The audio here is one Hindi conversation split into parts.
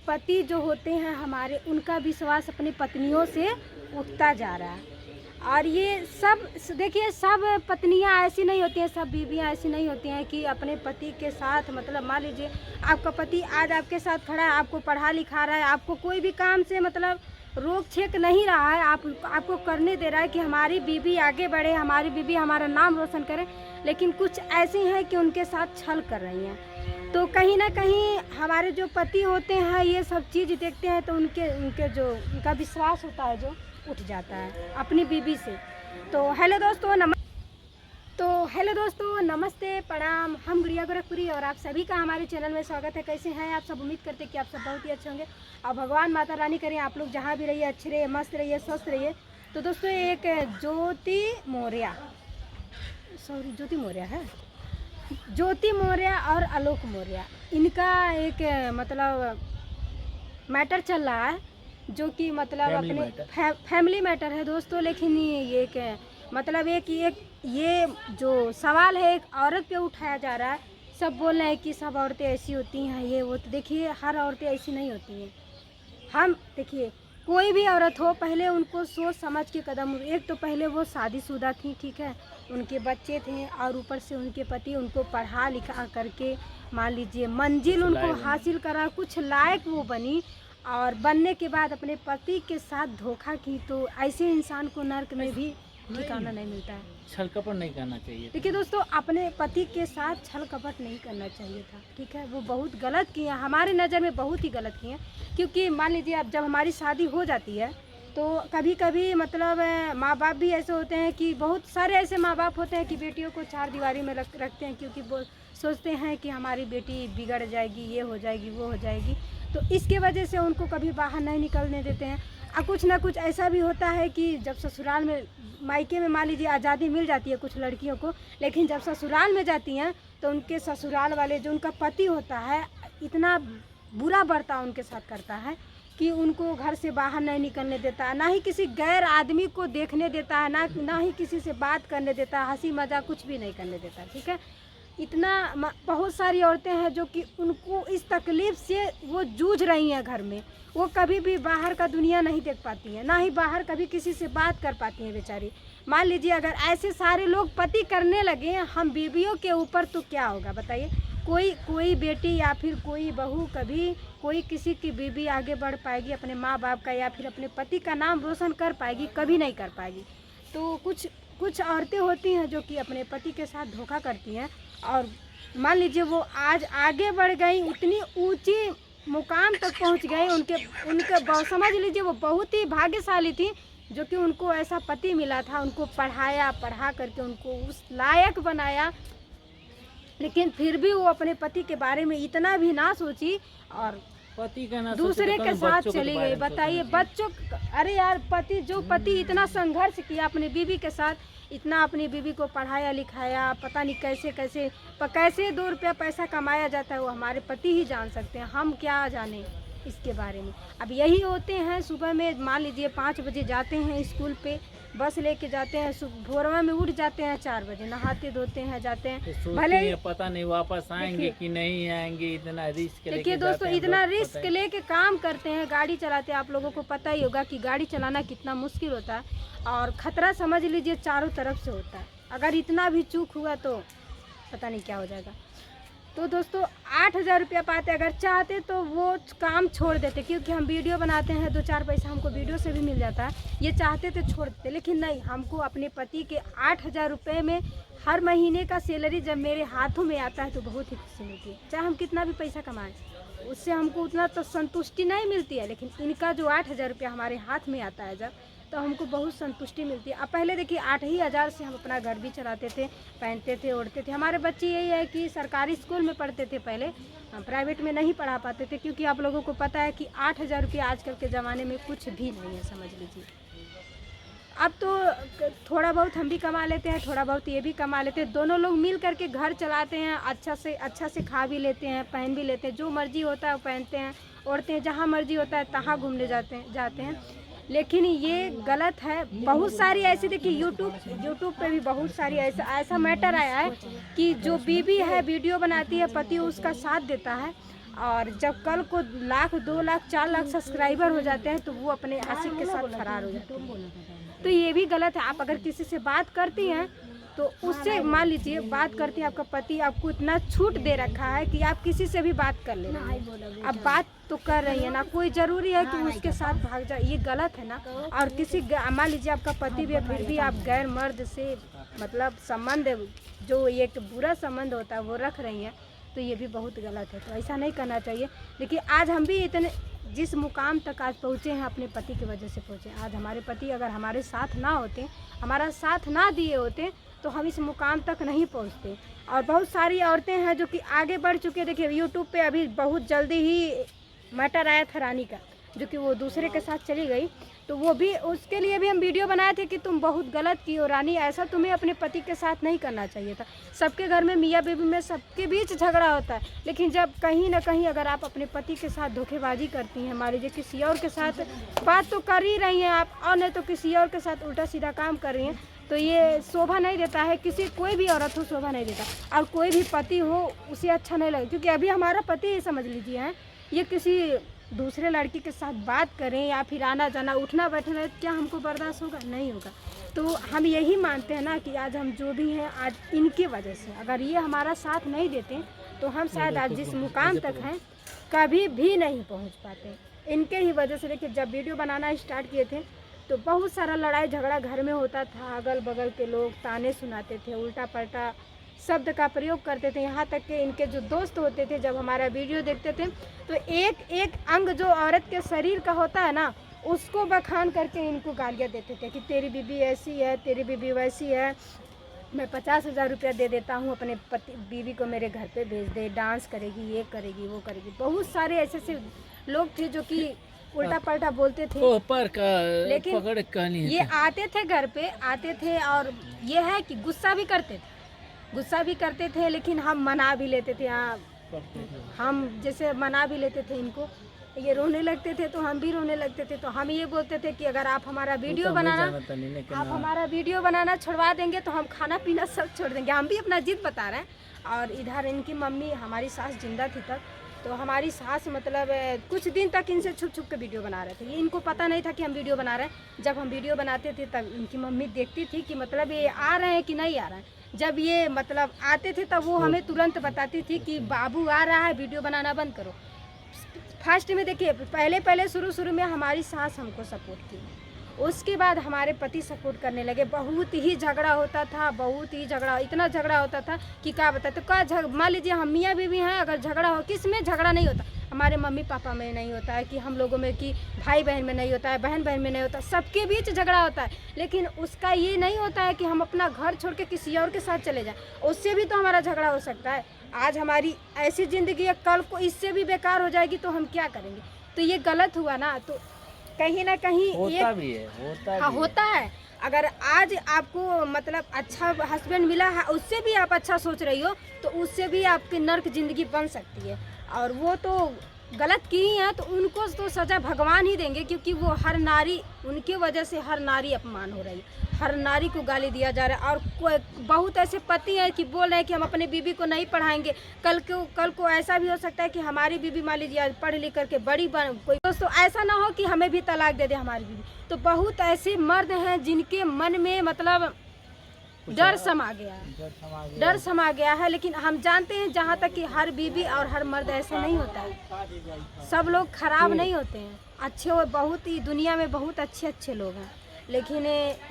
पति जो होते हैं हमारे, उनका विश्वास अपनी पत्नियों से उठता जा रहा है। और ये सब देखिए, सब पत्नियां ऐसी नहीं होती हैं, सब बीवियां ऐसी नहीं होती हैं कि अपने पति के साथ, मतलब मान लीजिए आपका पति आज आपके साथ खड़ा है, आपको पढ़ा लिखा रहा है, आपको कोई भी काम से मतलब रोक छेक नहीं रहा है, आपको करने दे रहा है कि हमारी बीवी आगे बढ़े, हमारी बीवी हमारा नाम रोशन करे। लेकिन कुछ ऐसी हैं कि उनके साथ छल कर रही हैं। तो कहीं ना कहीं हमारे जो पति होते हैं ये सब चीज़ देखते हैं तो उनके जो उनका विश्वास होता है जो उठ जाता है अपनी बीवी से। तो हेलो दोस्तों, नमस्ते, प्रणाम। हम गुड़िया गोरखपुरी और आप सभी का हमारे चैनल में स्वागत है। कैसे हैं आप सब? उम्मीद करते हैं कि आप सब बहुत ही अच्छे होंगे और भगवान माता रानी करें आप लोग जहाँ भी रहिए अच्छे रहिए, मस्त रहिए, स्वस्थ रहिए। तो दोस्तों, एक ज्योति मौर्य और आलोक मौर्य, इनका एक मतलब मैटर चल रहा है जो कि मतलब अपने फैमिली मैटर है दोस्तों। लेकिन ये एक मतलब ये जो सवाल है एक औरत पे उठाया जा रहा है। सब बोल रहे हैं कि सब औरतें ऐसी होती हैं, ये वो। तो देखिए, हर औरतें ऐसी नहीं होती हैं। हम देखिए, कोई भी औरत हो, पहले उनको सोच समझ के कदम, एक तो पहले वो शादीशुदा थी, ठीक है, उनके बच्चे थे और ऊपर से उनके पति उनको पढ़ा लिखा करके मान लीजिए मंजिल उनको हासिल करा, कुछ लायक वो बनी, और बनने के बाद अपने पति के साथ धोखा की। तो ऐसे इंसान को नर्क में भी ठिकाना नहीं मिलता है। छल कपट नहीं करना चाहिए। देखिए दोस्तों, अपने पति के साथ छल कपट नहीं करना चाहिए था, ठीक है। वो बहुत गलत किए, हमारे नज़र में बहुत ही गलत किए। क्योंकि मान लीजिए अब जब हमारी शादी हो जाती है तो कभी कभी मतलब माँ बाप भी ऐसे होते हैं कि बहुत सारे ऐसे माँ बाप होते हैं कि बेटियों को चार दीवारी में रखते हैं, क्योंकि वो सोचते हैं कि हमारी बेटी बिगड़ जाएगी, ये हो जाएगी, वो हो जाएगी। तो इसके वजह से उनको कभी बाहर नहीं निकलने देते हैं। और कुछ ना कुछ ऐसा भी होता है कि जब ससुराल में, मायके में मान लीजिए आज़ादी मिल जाती है कुछ लड़कियों को, लेकिन जब ससुराल में जाती हैं तो उनके ससुराल वाले, जो उनका पति होता है, इतना बुरा बर्ताव उनके साथ करता है कि उनको घर से बाहर नहीं निकलने देता, ना ही किसी गैर आदमी को देखने देता है, ना ही किसी से बात करने देता, हंसी मजाक कुछ भी नहीं करने देता, ठीक है। इतना बहुत सारी औरतें हैं जो कि उनको इस तकलीफ़ से वो जूझ रही हैं घर में। वो कभी भी बाहर का दुनिया नहीं देख पाती हैं, ना ही बाहर कभी किसी से बात कर पाती हैं बेचारी। मान लीजिए अगर ऐसे सारे लोग पति करने लगे हम बीवियों के ऊपर, तो क्या होगा बताइए? कोई बेटी या फिर कोई बहू, कभी कोई किसी की बीवी आगे बढ़ पाएगी, अपने माँ बाप का या फिर अपने पति का नाम रोशन कर पाएगी? कभी नहीं कर पाएगी। तो कुछ औरतें होती हैं जो कि अपने पति के साथ धोखा करती हैं और मान लीजिए वो आज आगे बढ़ गई, इतनी ऊंची मुकाम तक पहुंच गई। उनके समझ लीजिए वो बहुत ही भाग्यशाली थी जो कि उनको ऐसा पति मिला था, उनको पढ़ा करके उनको उस लायक बनाया। लेकिन फिर भी वो अपने पति के बारे में इतना भी ना सोची और पति का ना दूसरे के साथ चली गई। बताइए, बच्चों, अरे यार, पति इतना संघर्ष किया अपनी बीवी के साथ, इतना अपनी बीवी को पढ़ाया लिखाया, पता नहीं कैसे 2 रुपया पैसा कमाया जाता है, वो हमारे पति ही जान सकते हैं, हम क्या जाने इसके बारे में। अब यही होते हैं, सुबह में मान लीजिए 5 बजे जाते हैं स्कूल पे, बस लेके जाते हैं, भोरवा में उठ जाते हैं 4 बजे, नहाते धोते हैं, जाते हैं, तो भले ही पता नहीं वापस आएंगे कि नहीं आएंगे। इतना रिस्क लेके देखिए दोस्तों, इतना रिस्क लेके काम करते हैं, गाड़ी चलाते हैं। आप लोगों को पता ही होगा कि गाड़ी चलाना कितना मुश्किल होता है और ख़तरा समझ लीजिए चारों तरफ से होता है। अगर इतना भी चूक हुआ तो पता नहीं क्या हो जाएगा। तो दोस्तों, 8,000 रुपया पाते, अगर चाहते तो वो काम छोड़ देते, क्योंकि हम वीडियो बनाते हैं, 2-4 पैसा हमको वीडियो से भी मिल जाता है। ये चाहते तो छोड़ देते, लेकिन नहीं, हमको अपने पति के 8,000 रुपये में हर महीने का सैलरी जब मेरे हाथों में आता है तो बहुत ही खुशी मिलती है। चाहे हम कितना भी पैसा कमाएं, उससे हमको उतना तो संतुष्टि नहीं मिलती है, लेकिन इनका जो 8,000 रुपया हमारे हाथ में आता है जब, तो हमको बहुत संतुष्टि मिलती है। अब पहले देखिए 8,000 से हम अपना घर भी चलाते थे, पहनते थे, ओढ़ते थे। हमारे बच्चे यही है कि सरकारी स्कूल में पढ़ते थे पहले, प्राइवेट में नहीं पढ़ा पाते थे, क्योंकि आप लोगों को पता है कि 8,000 रुपये आजकल के ज़माने में कुछ भी नहीं है, समझ लीजिए। अब तो थोड़ा बहुत हम भी कमा लेते हैं, थोड़ा बहुत ये भी कमा लेते हैं, दोनों लोग मिल करके घर चलाते हैं, अच्छा से खा भी लेते हैं, पहन भी लेते हैं, जो मर्जी होता है वो पहनते हैं, ओढ़ते हैं, जहाँ मर्जी होता है तहाँ घूमने जाते हैं। लेकिन ये गलत है। बहुत सारी ऐसी, देखिए यूट्यूब पे भी बहुत सारी ऐसा मैटर आया है कि जो बीवी है वीडियो बनाती है, पति उसका साथ देता है और जब कल को 1 लाख 2 लाख 4 लाख सब्सक्राइबर हो जाते हैं तो वो अपने आशिक के साथ फरार हो जाते हैं। तो ये भी गलत है। आप अगर किसी से बात करती हैं तो उससे मान लीजिए बात करती हैं, आपका पति आपको इतना छूट दे रखा है कि आप किसी से भी बात कर लेना। अब बात तो कर रही है ना, कोई ज़रूरी है कि उसके साथ भाग जाए, ये गलत है ना। और किसी मान लीजिए आपका पति भी है, फिर भी आप गैर मर्द से मतलब संबंध जो एक बुरा संबंध होता है वो रख रही हैं, तो ये भी बहुत गलत है। तो ऐसा नहीं करना चाहिए। देखिए आज हम भी इतने जिस मुकाम तक आज पहुँचे हैं अपने पति की वजह से पहुँचे। आज हमारे पति अगर हमारे साथ ना होते, हमारा साथ ना दिए होते, तो हम इस मुकाम तक नहीं पहुँचते। और बहुत सारी औरतें हैं जो कि आगे बढ़ चुके। देखिए यूट्यूब पे अभी बहुत जल्दी ही मैटर आया था रानी का, जो कि वो दूसरे के साथ चली गई, तो वो भी उसके लिए भी हम वीडियो बनाए थे कि तुम बहुत गलत की हो रानी, ऐसा तुम्हें अपने पति के साथ नहीं करना चाहिए था। सबके घर में मियाँ बीवी में सबके बीच झगड़ा होता है, लेकिन जब कहीं ना कहीं अगर आप अपने पति के साथ धोखेबाजी करती हैं, मान लीजिए किसी और के साथ बात तो कर ही रही हैं आप, और नहीं तो किसी और के साथ उल्टा सीधा काम कर रही हैं, तो ये शोभा नहीं देता है। किसी कोई भी औरत हो शोभा नहीं देता, और कोई भी पति हो उसे अच्छा नहीं लगता। क्योंकि अभी हमारा पति समझ लीजिए है, ये किसी दूसरे लड़की के साथ बात करें या फिर आना जाना उठना बैठना, क्या हमको बर्दाश्त होगा? नहीं होगा। तो हम यही मानते हैं ना कि आज हम जो भी हैं आज इनकी वजह से, अगर ये हमारा साथ नहीं देते तो हम शायद आज जिस मुकाम तक हैं कभी भी नहीं पहुंच पाते। इनके ही वजह से। देखिए जब वीडियो बनाना स्टार्ट किए थे तो बहुत सारा लड़ाई झगड़ा घर में होता था, अगल बगल के लोग ताने सुनाते थे, उल्टा पलटा शब्द का प्रयोग करते थे। यहाँ तक कि इनके जो दोस्त होते थे जब हमारा वीडियो देखते थे तो एक एक अंग जो औरत के शरीर का होता है ना, उसको बखान करके इनको गालियाँ देते थे कि तेरी बीबी ऐसी है, तेरी बीबी वैसी है, मैं 50,000 रुपया दे देता हूँ, अपने पति बीवी को मेरे घर पे भेज दे, डांस करेगी, ये करेगी, वो करेगी। बहुत सारे ऐसे ऐसे लोग थे जो कि उल्टा पलटा बोलते थे, पर का लेकिन पकड़ कहानी ये आते थे घर पे, आते थे और ये है कि गुस्सा भी करते थे, लेकिन हम मना भी लेते थे। हम जैसे मना भी लेते थे इनको, ये रोने लगते थे तो हम भी रोने लगते थे। तो हम ये बोलते थे कि अगर आप हमारा वीडियो बनाना छुड़वा देंगे तो हम खाना पीना सब छोड़ देंगे। हम भी अपना जिद बता रहे हैं। और इधर इनकी मम्मी, हमारी सास जिंदा थी तब, तो हमारी सास मतलब कुछ दिन तक इनसे छुप छुप के वीडियो बना रहे थे। ये इनको पता नहीं था कि हम वीडियो बना रहे हैं। जब हम वीडियो बनाते थे तब इनकी मम्मी देखती थी कि मतलब ये आ रहे हैं कि नहीं आ रहे हैं। जब ये मतलब आते थे तब वो हमें तुरंत बताती थी कि बाबू आ रहा है, वीडियो बनाना बंद करो। फर्स्ट में देखिए पहले शुरू में हमारी सास हमको सपोर्ट की, उसके बाद हमारे पति सपोर्ट करने लगे। बहुत ही झगड़ा होता था, बहुत ही झगड़ा, इतना झगड़ा होता था कि क्या बता। तो क्या मान लीजिए हम मियाँ बीवी हैं, अगर झगड़ा हो, किस में झगड़ा नहीं होता? हमारे मम्मी पापा में नहीं होता है, कि हम लोगों में, कि भाई बहन में नहीं होता है, बहन बहन में नहीं होता, सबके बीच झगड़ा होता है। लेकिन उसका ये नहीं होता है कि हम अपना घर छोड़ के किसी और के साथ चले जाएं, उससे भी तो हमारा झगड़ा हो सकता है। आज हमारी ऐसी ज़िंदगी है, कल को इससे भी बेकार हो जाएगी तो हम क्या करेंगे? तो ये गलत हुआ ना। तो कहीं ना कहीं होता है। अगर आज आपको मतलब अच्छा हस्बैंड मिला है, उससे भी आप अच्छा सोच रही हो, तो उससे भी आपकी नर्क ज़िंदगी बन सकती है। और वो तो गलत की ही हैं, तो उनको तो सज़ा भगवान ही देंगे, क्योंकि वो हर नारी, उनके वजह से हर नारी अपमान हो रही है, हर नारी को गाली दिया जा रहा है। और बहुत ऐसे पति हैं कि बोल रहे हैं कि हम अपने बीवी को नहीं पढ़ाएंगे, कल को ऐसा भी हो सकता है कि हमारी बीवी मान लीजिए पढ़ लिख करके बड़ी बन कोई, दोस्तों ऐसा ना हो कि हमें भी तलाक दे दे हमारी बीवी। तो बहुत ऐसे मर्द हैं जिनके मन में मतलब डर समा गया है। लेकिन हम जानते हैं जहाँ तक कि हर बीवी और हर मर्द ऐसा नहीं होता है, सब लोग खराब नहीं होते हैं, अच्छे और बहुत ही दुनिया में बहुत अच्छे लोग हैं। लेकिन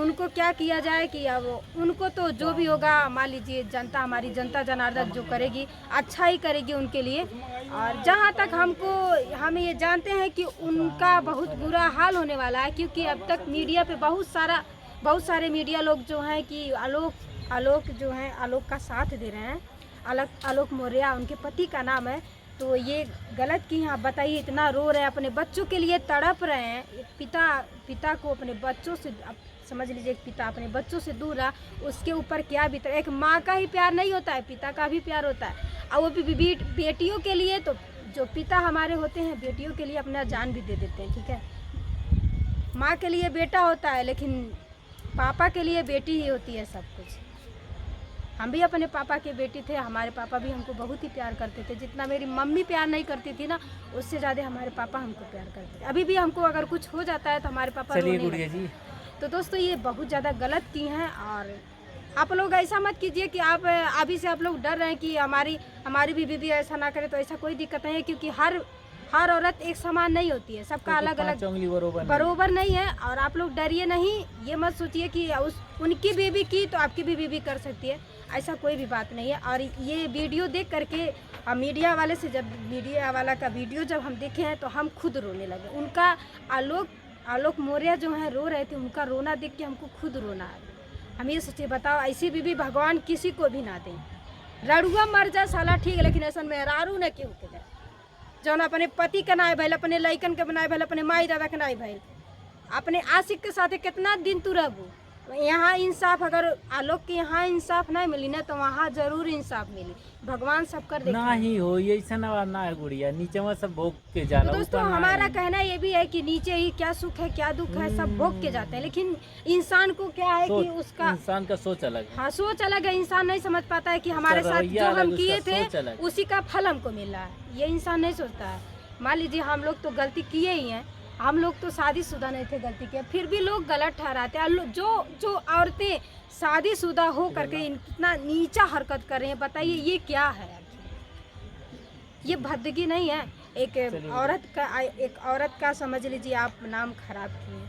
उनको क्या किया जाए कि अब उनको तो जो भी होगा, मान लीजिए जनता, हमारी जनता जनार्दन जो करेगी अच्छा ही करेगी उनके लिए। और जहाँ तक हम ये जानते हैं कि उनका बहुत बुरा हाल होने वाला है, क्योंकि अब तक मीडिया पे बहुत सारे मीडिया लोग जो हैं कि आलोक जो हैं, आलोक का साथ दे रहे हैं। आलोक मौर्य उनके पति का नाम है। तो ये गलत की आप बताइए, इतना रो रहे हैं, अपने बच्चों के लिए तड़प रहे हैं। एक पिता को अपने बच्चों से, आप समझ लीजिए, एक पिता अपने बच्चों से दूर रहा, उसके ऊपर क्या बीता। एक माँ का ही प्यार नहीं होता है, पिता का भी प्यार होता है। और वो भी बेटियों के लिए, तो जो पिता हमारे होते हैं बेटियों के लिए अपना जान भी दे देते हैं, ठीक है। माँ के लिए बेटा होता है, लेकिन पापा के लिए बेटी ही होती है सब कुछ। हम भी अपने पापा के बेटे थे, हमारे पापा भी हमको बहुत ही प्यार करते थे। जितना मेरी मम्मी प्यार नहीं करती थी ना, उससे ज़्यादा हमारे पापा हमको प्यार करते थे। अभी भी हमको अगर कुछ हो जाता है तो हमारे पापा चलिए रोने गुड़िया लगते जी, हैं। तो दोस्तों ये बहुत ज़्यादा गलत की हैं, और आप लोग ऐसा मत कीजिए कि आप अभी से आप लोग डर रहे हैं कि हमारी भी बीवी ऐसा ना करे। तो ऐसा कोई दिक्कत नहीं है, क्योंकि हर औरत एक समान नहीं होती है, सबका अलग अलग 5 उंगली बरोबर नहीं है। और आप लोग डरिए नहीं, ये मत सोचिए कि उनकी बीवी की तो आपकी भी बीवी कर सकती है, ऐसा कोई भी बात नहीं है। और ये वीडियो देख करके मीडिया वाले से, जब मीडिया वाला का वीडियो जब हम देखे हैं तो हम खुद रोने लगे। उनका आलोक मौर्य जो है रो रहे थे, उनका रोना देख के हमको खुद रोना है। हम ये सोचिए, बताओ ऐसी बीवी भगवान किसी को भी ना दें। रड़ुआ मर जा साला ठीक है, लेकिन ऐसा मेहरारू न क्यों के जाए जौन अपने पति के नाय भैल, अपने लइकन के बनाए भैल, अपने माई दादा के नाय भैल, अपने आशिक के साथ कितना दिन तू रहबू। यहाँ इंसाफ, अगर आलोक के यहाँ इंसाफ नहीं मिली ना तो वहाँ जरूर इंसाफ मिली। भगवान सब कर ना ही हो, ये ऐसा ना है गुड़िया, नीचे में सब भोग के जाला। तो दोस्तों हमारा कहना ये भी है कि नीचे ही क्या सुख है क्या दुख है सब भोग के जाते हैं, लेकिन इंसान को क्या है कि उसका इंसान का सोच अलग है। हाँ सोच अलग है। इंसान नहीं समझ पाता है कि हमारे साथ जो हम किए थे उसी का फल हमको मिल रहा है, ये इंसान नहीं सोचता है। मान लीजिए हम लोग तो गलती किए ही हैं, हम लोग तो शादीशुदा नहीं थे, गलती किया, फिर भी लोग गलत ठहराते हैं। जो औरतें शादीशुदा हो करके इतना नीचा हरकत कर रही हैं, बताइए ये क्या है? ये भद्दगी नहीं है। एक औरत का समझ लीजिए आप नाम खराब किए,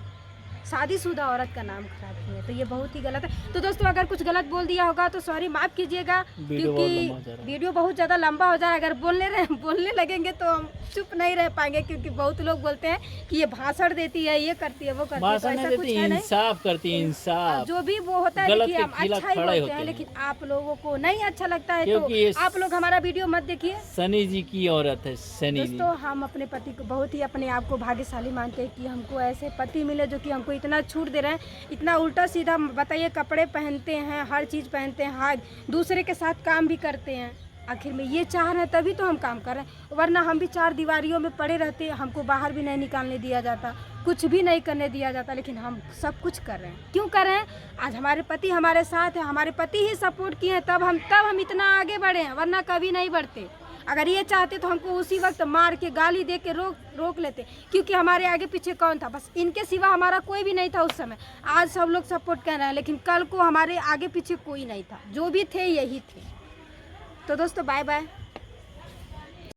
शादीशुदा औरत का नाम खराब किए, तो ये बहुत ही गलत है। तो दोस्तों अगर कुछ गलत बोल दिया होगा तो सॉरी, माफ़ कीजिएगा, क्योंकि वीडियो बहुत ज़्यादा लंबा हो जाए। अगर बोलने लगेंगे तो हम चुप नहीं रह पाएंगे, क्योंकि बहुत लोग बोलते हैं कि ये भाषण देती है, ये करती है, वो करती है, तो ऐसा कुछ है नहीं। इंसाफ करती है, इंसाफ जो भी वो होता है देखिए, हम अच्छा ही बोलते हैं, लेकिन आप लोगों को नहीं अच्छा लगता है तो आप लोग हमारा वीडियो मत देखिए। शनि जी की औरत है, शनि जी। दोस्तों हम अपने पति को बहुत ही अपने आप को भाग्यशाली मानते हैं कि हमको ऐसे पति मिले जो कि हमको इतना छूट दे रहे हैं, इतना उल्टा सीधा बताइए, कपड़े पहनते हैं, हर चीज़ पहनते हैं, हाँ दूसरे के साथ काम भी करते हैं। आखिर में ये चाह रहे हैं तभी तो हम काम कर रहे हैं, वरना हम भी 4 दीवारियों में पड़े रहते, हमको बाहर भी नहीं निकालने दिया जाता, कुछ भी नहीं करने दिया जाता, लेकिन हम सब कुछ कर रहे हैं। क्यों कर रहे हैं? आज हमारे पति हमारे साथ है, हमारे पति ही सपोर्ट किए हैं, तब हम इतना आगे बढ़े हैं, वरना कभी नहीं बढ़ते। अगर ये चाहते तो हमको उसी वक्त मार के गाली दे के रोक लेते, क्योंकि हमारे आगे पीछे कौन था? बस इनके सिवा हमारा कोई भी नहीं था उस समय। आज सब लोग सपोर्ट कर रहे हैं, लेकिन कल को हमारे आगे पीछे कोई नहीं था, जो भी थे यही थे। तो दोस्तों बाय बाय।